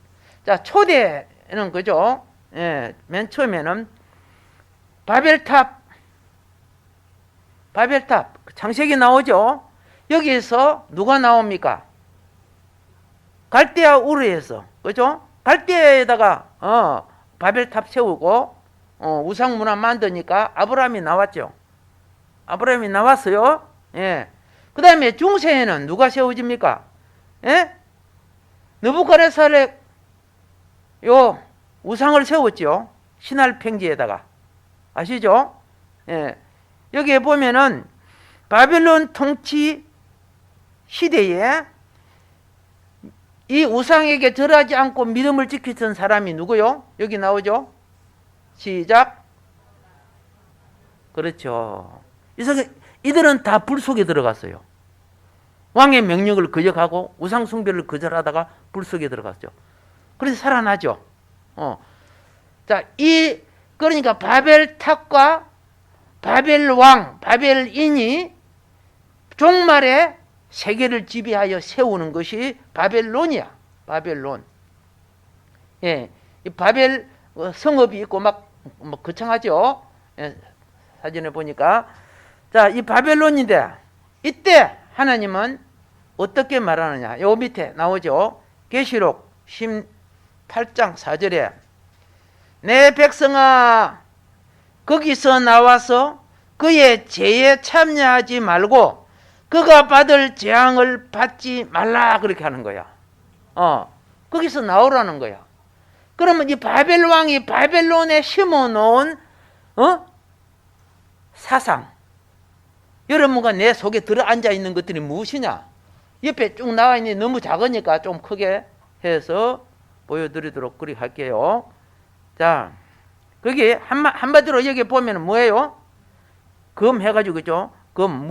자, 초대는 그죠? 예, 맨 처음에는 바벨탑, 창세기 나오죠? 여기에서 누가 나옵니까? 갈대아 우르에서, 그죠? 갈대아에다가 바벨탑 세우고 우상 문화 만드니까 아브라함이 나왔죠. 아브라함이 나왔어요. 예. 그 다음에 중세에는 누가 세워집니까? 예? 느부갓네살의 요 우상을 세웠죠. 신할 평지에다가. 아시죠? 예. 여기에 보면은 바벨론 통치 시대에 이 우상에게 절하지 않고 믿음을 지켰던 사람이 누구요? 여기 나오죠? 시작. 그렇죠. 이들은 다 불 속에 들어갔어요. 왕의 명령을 거역하고 우상 숭배를 거절하다가 불 속에 들어갔죠. 그래서 살아나죠. 자, 그러니까 바벨탑과 바벨왕, 바벨인이 종말에 세계를 지배하여 세우는 것이 바벨론이야. 바벨론. 예, 이 바벨 성읍이 있고 막 거창하죠. 예, 사진에 보니까. 자, 이 바벨론인데 이때 하나님은 어떻게 말하느냐? 요 밑에 나오죠. 계시록 18장 4절에 내 백성아 거기서 나와서 그의 죄에 참여하지 말고 그가 받을 재앙을 받지 말라, 그렇게 하는 거야. 거기서 나오라는 거야. 그러면 이 바벨 왕이 바벨론에 심어놓은 사상, 여러분과 내 속에 들어앉아 있는 것들이 무엇이냐? 옆에 쭉 나와 있는 너무 작으니까 좀 크게 해서 보여드리도록 그렇게 할게요. 자, 거기 한마디로 여기 보면 뭐예요? 금 해가지고, 그죠? 금,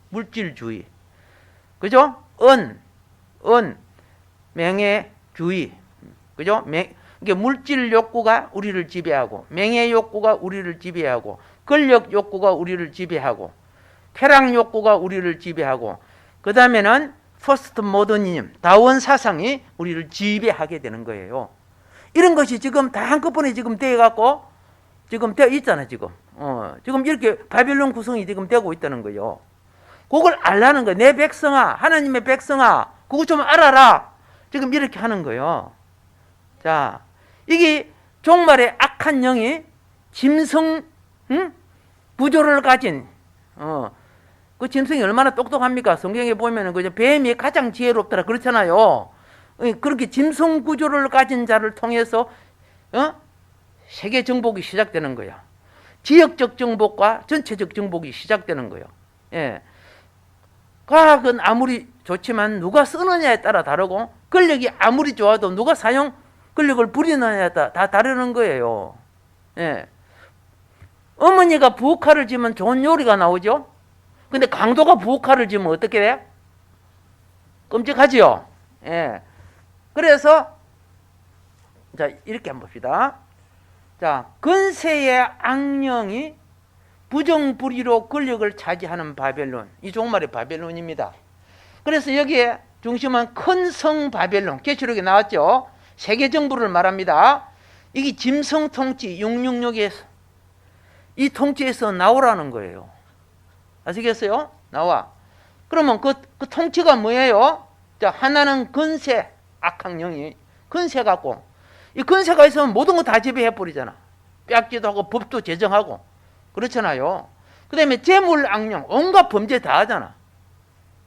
물질주의. 그죠? 명예주의. 그죠? 이게 물질 욕구가 우리를 지배하고, 명예 욕구가 우리를 지배하고, 권력 욕구가 우리를 지배하고, 쾌락 욕구가 우리를 지배하고, 그 다음에는 포스트 모더니즘, 다원 사상이 우리를 지배하게 되는 거예요. 이런 것이 지금 다 한꺼번에 지금 되어갖고, 지금 되어 있잖아, 지금. 지금 이렇게 바벨론 구성이 지금 되고 있다는 거예요. 그걸 알라는 거예요. 내 백성아, 하나님의 백성아, 그거 좀 알아라. 지금 이렇게 하는 거예요. 자, 이게 종말의 악한 영이 짐승, 구조를 가진, 그 짐승이 얼마나 똑똑합니까? 성경에 보면은 그 뱀이 가장 지혜롭더라 그렇잖아요. 그렇게 짐승 구조를 가진 자를 통해서 세계 정복이 시작되는 거야. 지역적 정복과 전체적 정복이 시작되는 거예요. 예. 과학은 아무리 좋지만 누가 쓰느냐에 따라 다르고, 권력이 아무리 좋아도 누가 권력을 부리느냐에 따라 다 다르는 거예요. 예. 어머니가 부엌칼을 쥐면 좋은 요리가 나오죠. 근데 강도가 부엌칼을 쥐면 어떻게 돼? 끔찍하지요. 예. 그래서 자, 이렇게 한번 봅시다. 자, 근세의 악령이 부정부리로 권력을 차지하는 바벨론, 이 종말의 바벨론입니다. 그래서 여기에 중심은 큰 성 바벨론, 계시록에 나왔죠. 세계 정부를 말합니다. 이게 짐승 통치 666에서 이 통치에서 나오라는 거예요. 아시겠어요? 나와. 그러면 그 통치가 뭐예요? 자, 하나는 근세, 악한 영이 근세 갖고, 이 근세가 있으면 모든 거 다 지배해 버리잖아. 뺏기도 하고 법도 제정하고 그렇잖아요. 그 다음에 재물 악령, 온갖 범죄 다 하잖아.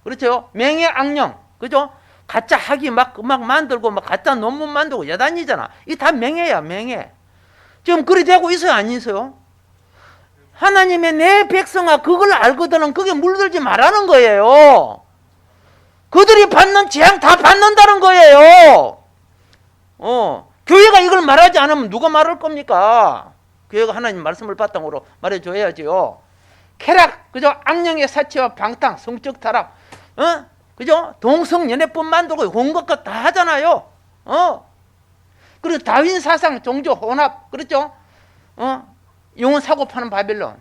그렇죠? 명예 악령, 그죠? 가짜 학위 막 만들고 막 가짜 논문 만들고 여단이잖아. 이 다 명예야, 명예. 지금 그리 되고 있어요, 안 있어요? 하나님의 내 백성아 그걸 알거든은 그게 물들지 말라는 거예요. 그들이 받는 재앙 다 받는다는 거예요. 교회가 이걸 말하지 않으면 누가 말할 겁니까? 교회가 하나님 말씀을 바탕으로 말해줘야지요. 쾌락, 그죠? 악령의 사치와 방탕, 성적 타락, 그죠? 동성연애법 만들고 온갖 것 다 하잖아요. 그리고 다윈 사상, 종교 혼합, 그렇죠? 영혼 사고 파는 바벨론.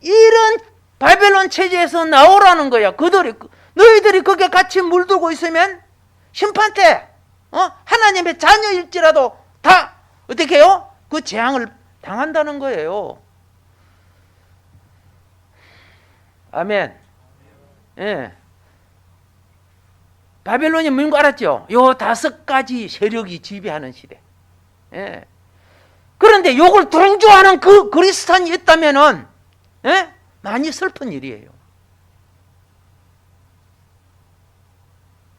이런 바벨론 체제에서 나오라는 거야. 너희들이 거기에 같이 물들고 있으면 심판 때, 하나님의 자녀일지라도 다, 어떻게 해요? 그 재앙을 당한다는 거예요. 아멘. 예. 바벨론이 뭔 거 알았죠? 요 5가지 세력이 지배하는 시대. 예. 그런데 요걸 동조하는 그 그리스도인이 있다면은, 예? 많이 슬픈 일이에요.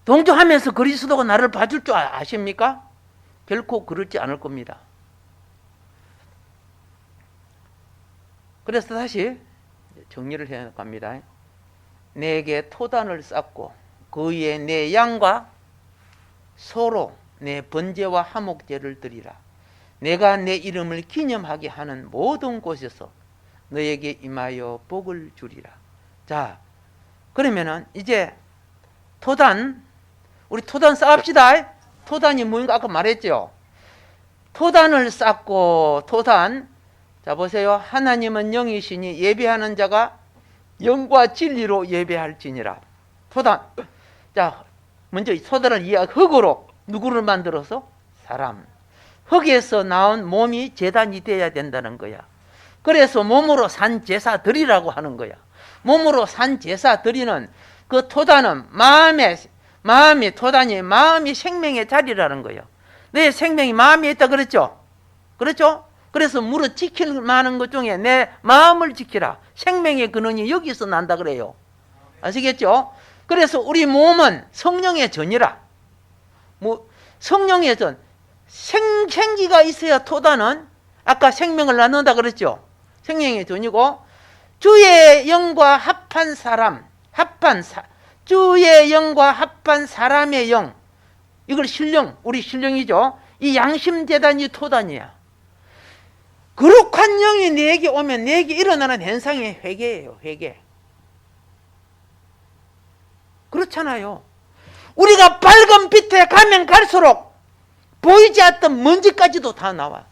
동조하면서 그리스도가 나를 봐줄 줄 아십니까? 결코 그렇지 않을 겁니다. 그래서 다시 정리를 해 갑니다. 내게 토단을 쌓고 그 위에 내 양과 소로 내 번제와 화목제를 드리라. 내가 내 이름을 기념하게 하는 모든 곳에서 너에게 임하여 복을 주리라. 자, 그러면은 이제 토단, 우리 토단 쌓읍시다. 토단이 뭔가 아까 말했죠. 토단을 쌓고 토단. 자, 보세요. 하나님은 영이시니 예배하는 자가 영과 진리로 예배할지니라. 토단. 자, 먼저 토단을 흙으로 누구를 만들어서? 사람. 흙에서 나온 몸이 제단이 돼야 된다는 거야. 그래서 몸으로 산 제사 드리라고 하는 거야. 몸으로 산 제사 드리는 그 토단은 마음이 토단이 마음이 생명의 자리라는 거예요. 내 생명이 마음에 있다 그랬죠? 그렇죠? 그래서 무릇 지킬 만한 것 중에 내 마음을 지키라. 생명의 근원이 여기서 난다 그래요. 아시겠죠? 그래서 우리 몸은 성령의 전이라. 성령의 전. 생기가 있어야 토단은 아까 생명을 나눈다 그랬죠? 생명의 전이고 주의 영과 합한 사람, 주의 영과 합한 사람의 영. 이걸 신령, 우리 신령이죠. 이 양심재단이 토단이야. 거룩한 영이 내게 오면 내게 일어나는 현상이 회개예요. 회개. 그렇잖아요. 우리가 밝은 빛에 가면 갈수록 보이지 않던 먼지까지도 다 나와.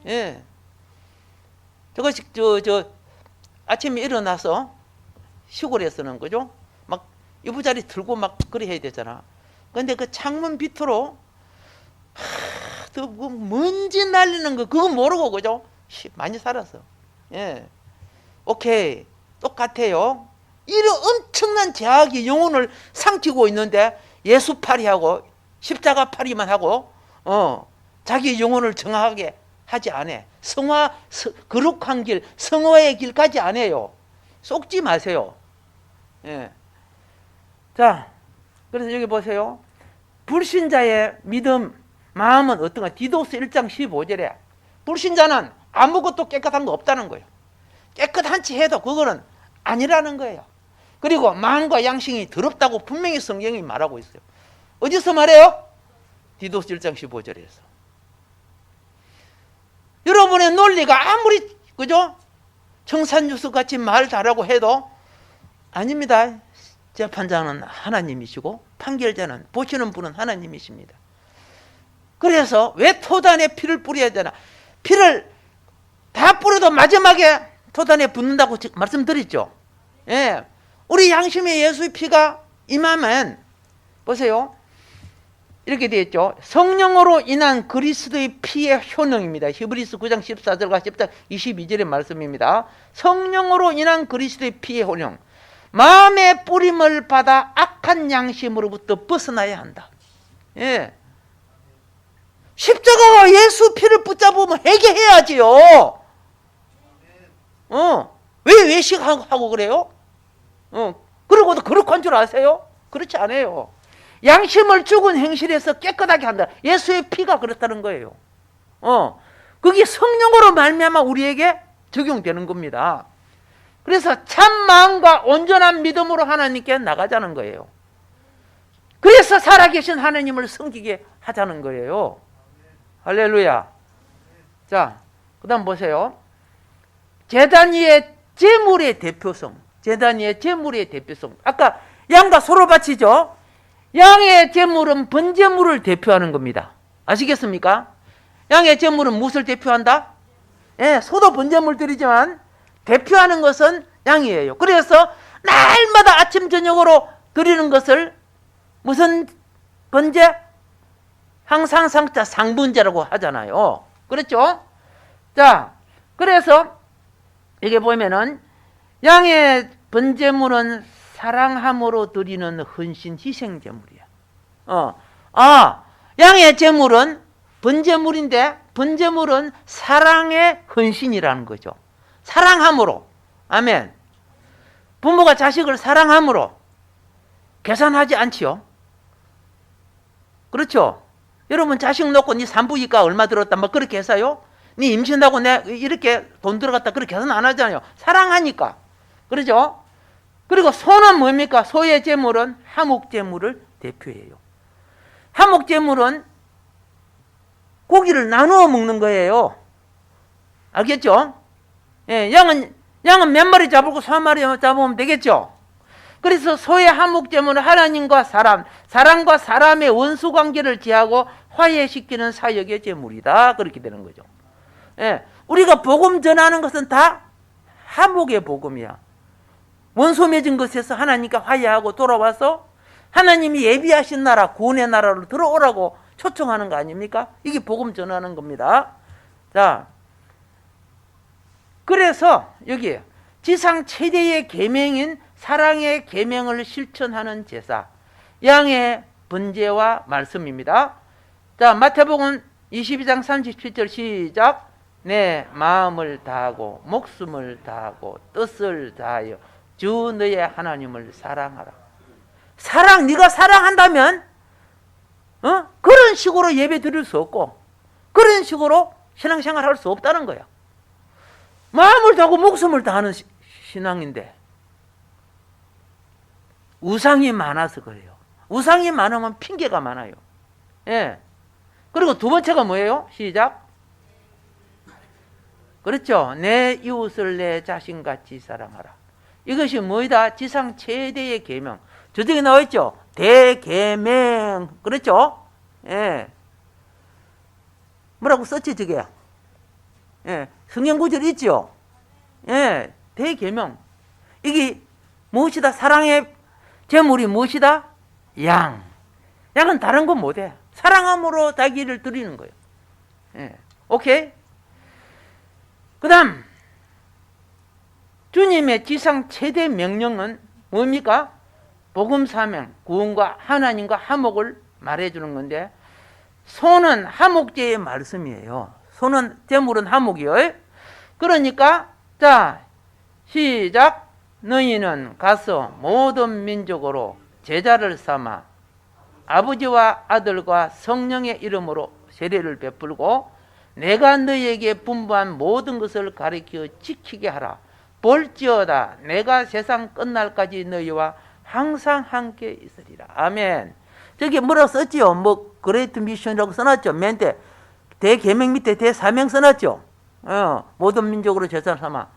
예. 저것이 아침에 일어나서 시골에서는 그죠? 막 이부자리 들고 막 그래 해야 되잖아. 근데 그 창문 빛으로 그 먼지 날리는 거 그거 모르고 그죠? 많이 살았어. 예. 오케이. 똑같아요. 이런 엄청난 제약이 영혼을 삼키고 있는데 예수파리하고 십자가파리만 하고 자기 영혼을 정확하게 하지 않아. 거룩한 길, 성화의 길까지 안 해요. 속지 마세요. 예. 자, 그래서 여기 보세요. 불신자의 믿음, 마음은 어떤가? 디도스 1장 15절에 불신자는 아무것도 깨끗한 거 없다는 거예요. 깨끗한 채 해도 그거는 아니라는 거예요. 그리고 마음과 양심이 더럽다고 분명히 성경이 말하고 있어요. 어디서 말해요? 디도스 1장 15절에서. 여러분의 논리가 아무리 그죠? 청산유수 같이 말 잘하고 해도 아닙니다. 재판장은 하나님이시고 판결자는 보시는 분은 하나님이십니다. 그래서 왜 토단에 피를 뿌려야 되나? 피를 다 뿌려도 마지막에 토단에 붙는다고 말씀드렸죠. 예. 우리 양심의 예수의 피가 임하면 보세요. 이렇게 되어 있죠. 성령으로 인한 그리스도의 피의 효능입니다. 히브리서 9장 14절과 10장 22절의 말씀입니다. 성령으로 인한 그리스도의 피의 효능. 마음의 뿌림을 받아 악한 양심으로부터 벗어나야 한다. 예. 십자가와 예수 피를 붙잡으면 회개해야지요. 왜 외식하고 그래요? 그러고도 그렇게 한 줄 아세요? 그렇지 않아요. 양심을 죽은 행실에서 깨끗하게 한다. 예수의 피가 그렇다는 거예요. 그게 성령으로 말미암아 우리에게 적용되는 겁니다. 그래서 참 마음과 온전한 믿음으로 하나님께 나가자는 거예요. 그래서 살아계신 하나님을 섬기게 하자는 거예요. 할렐루야. 자, 그 다음 보세요. 제단 위의 제물의 대표성. 제단 위의 제물의 대표성. 아까 양과 소를 바치죠. 양의 제물은 번제물을 대표하는 겁니다. 아시겠습니까? 양의 제물은 무엇을 대표한다? 예, 소도 번제물들이지만 대표하는 것은 양이에요. 그래서 날마다 아침 저녁으로 드리는 것을 무슨 번제? 항상 상자 상분제라고 하잖아요. 그렇죠? 자, 그래서 이게 보면은 양의 번제물은 사랑함으로 드리는 헌신 희생 제물이야. 양의 제물은 번제물인데 번제물은 사랑의 헌신이라는 거죠. 사랑함으로. 아멘. 부모가 자식을 사랑함으로 계산하지 않지요. 그렇죠? 여러분 자식 놓고 네 산부인과 얼마 들었다 막 그렇게 해서요. 네 임신하고 내 이렇게 돈 들어갔다 그렇게 계산 안 하잖아요. 사랑하니까. 그렇죠? 그리고 소는 뭡니까? 소의 제물은 화목제물을 대표해요. 화목제물은 고기를 나누어 먹는 거예요. 알겠죠? 예, 양은 몇 마리 잡고 소 한 마리 잡으면 되겠죠? 그래서 소의 화목제물은 하나님과 사람과 사람의 원수관계를 지하고 화해시키는 사역의 제물이다. 그렇게 되는 거죠. 예, 우리가 복음 전하는 것은 다 화목의 복음이야. 원수 맺은 것에서 하나님과 화해하고 돌아와서 하나님이 예비하신 나라, 구원의 나라로 들어오라고 초청하는 거 아닙니까? 이게 복음 전하는 겁니다. 자, 그래서 여기 지상 최대의 계명인 사랑의 계명을 실천하는 제사, 양의 번제와 말씀입니다. 자, 마태복음 22장 37절 시작. 내 마음을 다하고 목숨을 다하고 뜻을 다하여 주 너의 하나님을 사랑하라. 사랑, 네가 사랑한다면 그런 식으로 예배 드릴 수 없고 그런 식으로 신앙생활 할 수 없다는 거야. 마음을 다하고 목숨을 다하는 신앙인데 우상이 많아서 그래요. 우상이 많으면 핑계가 많아요. 예. 그리고 두 번째가 뭐예요? 시작. 그렇죠. 내 이웃을 내 자신같이 사랑하라. 이것이 뭐이다? 지상 최대의 계명. 저쪽에 나와 있죠. 대계명. 그렇죠? 예. 뭐라고 썼지 저게? 예. 성경 구절 있죠. 예. 대계명. 이게 무엇이다? 사랑의 제물이 무엇이다? 양. 양은 다른 건 못해. 사랑함으로 자기를 드리는 거예요. 예. 오케이? 그 다음 주님의 지상 최대 명령은 뭡니까? 복음 사명, 구원과 하나님과 화목을 말해주는 건데 소는 화목제의 말씀이에요. 소는 제물은 화목이요. 그러니까 자 시작. 너희는 가서 모든 민족으로 제자를 삼아 아버지와 아들과 성령의 이름으로 세례를 베풀고 내가 너희에게 분부한 모든 것을 가르쳐 지키게 하라. 볼지어다 내가 세상 끝날까지 너희와 항상 함께 있으리라. 아멘. 저기 뭐라고 썼지요? 뭐 그레이트 미션이라고 써놨죠. 맨 때 대계명 밑에 대사명 써놨죠. 모든 민족으로 제자 삼아.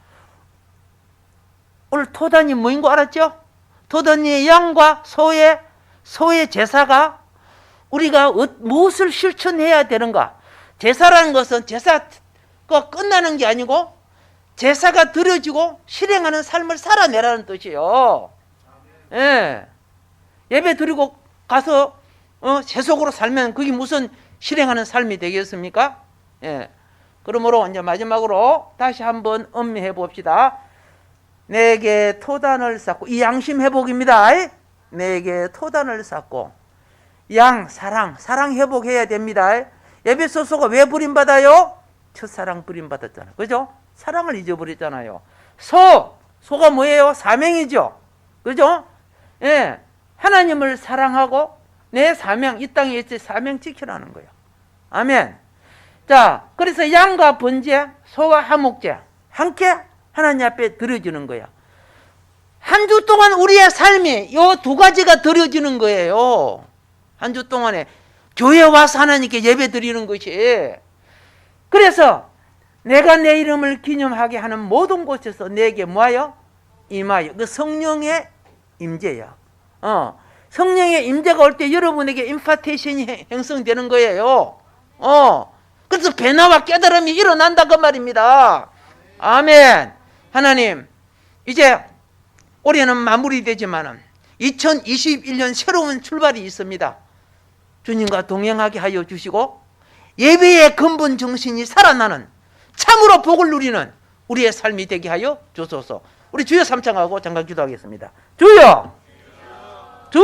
오늘 토단이 뭐인 거 알았죠? 토단이 양과 소의 제사가 우리가 무엇을 실천해야 되는가? 제사라는 것은 제사가 끝나는 게 아니고 제사가 드려지고 실행하는 삶을 살아내라는 뜻이에요. 예. 예배 드리고 가서 세속으로 살면 그게 무슨 실행하는 삶이 되겠습니까? 예. 그러므로 이제 마지막으로 다시 한번 음미해 봅시다. 내게 토단을 쌓고, 이 양심 회복입니다. 내게 토단을 쌓고, 사랑 회복해야 됩니다. 에베소서가 왜 버림받아요? 첫사랑 버림받았잖아요. 그죠? 사랑을 잊어버렸잖아요. 소가 뭐예요? 사명이죠. 그죠? 예. 하나님을 사랑하고 내 사명, 이 땅에 있지 사명 지키라는 거예요. 아멘. 자, 그래서 양과 번제, 소와 화목제 함께 하나님 앞에 드려지는 거예요. 한 주 동안 우리의 삶이 이 두 가지가 드려지는 거예요. 한 주 동안에 교회 와서 하나님께 예배 드리는 것이. 그래서 내가 내 이름을 기념하게 하는 모든 곳에서 내게 뭐하여? 임하여. 그 성령의 임재야. 성령의 임재가 올 때 여러분에게 임파테이션이 형성되는 거예요. 그래서 변화와 깨달음이 일어난다 그 말입니다. 아멘. 하나님, 이제 올해는 마무리되지만 2021년 새로운 출발이 있습니다. 주님과 동행하게 하여 주시고 예배의 근본 정신이 살아나는 참으로 복을 누리는 우리의 삶이 되게 하여 주소서. 우리 주여 삼창하고 잠깐 기도하겠습니다. 주여! 주여!